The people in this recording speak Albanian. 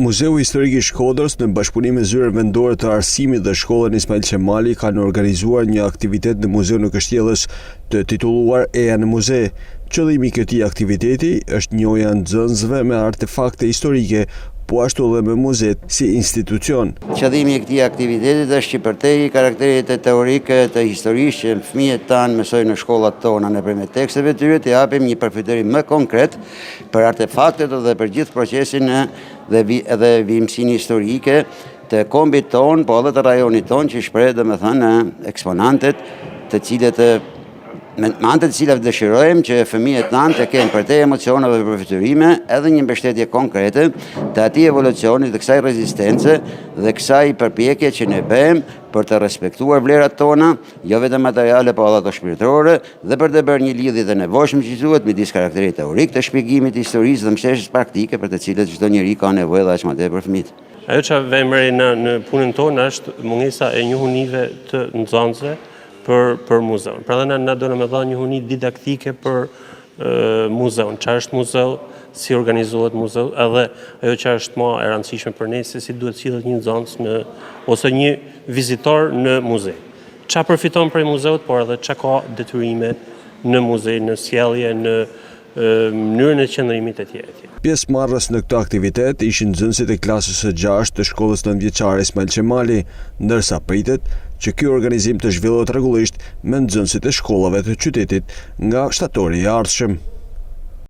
Muzeu Historik i Shkodrës në bashkëpunim me Zyrën Vendore të Arsimit dhe Shkollën Ismail Qemali kanë organizuar një aktivitet në Muzeun në Kështjellës të titulluar Eja në muze. Qëllimi i këtij aktiviteti është njohja e nxënësve me artefakte historike, po ashtu edhe me muzet si institucion. Qëllimi i këtij aktiviteti është që përtej karakterit teorike të historisë që fëmijët tanë mësojnë në shkollat tona nëpërmjet teksteve të tyre, të japim një përfitimin më konkret për artefaktet dhe për gjithë procesin dhe vimësinë historike të kombit ton, po edhe të rajonit ton, që shpreh domethënë eksponantet të cilët me anë të cilat dëshirojmë që fëmijët tanë të kenë përtej emocioneve dhe përfitime edhe një mbështetje konkrete të atij evolucioni, të kësaj rezistence dhe kësaj përpjekje që ne bëjmë për të respektuar vlerat tona, jo vetëm materiale, po edhe ato shpirtërore, dhe për të bërë një lidhje të nevojshme që thuhet midis karakterit teorik të shpjegimit të historisë dhe mbështetjes praktike për të cilët çdo njeri ka nevojë dhe aq më tepër fëmijët. Ajo që vëmëri në punën tonë është mungesa e njohunive të nxënësve për muzeun. Pra dhe na do në me dha një huni didaktike për muzeun. Çfarë është muzeu, si organizohet muzeu, edhe ajo që është më e rëndësishme për ne se si duhet sillet një nxënës ose një vizitor në muze. Çfarë përfiton prej muzeut, por edhe çka ka detyrime në muze, në sjellje, në mënyrën e qëndrimit e tjerë. Pjesëmarrës në këtë aktivitet ishin nxënësit e klasës së 6 të shkollës 9-vjeçare Ismail Qemali, ndërsa pritet që ky organizim të zhvillohet rregullisht me nxënësit e shkollave të qytetit nga shtatori i ardhshëm.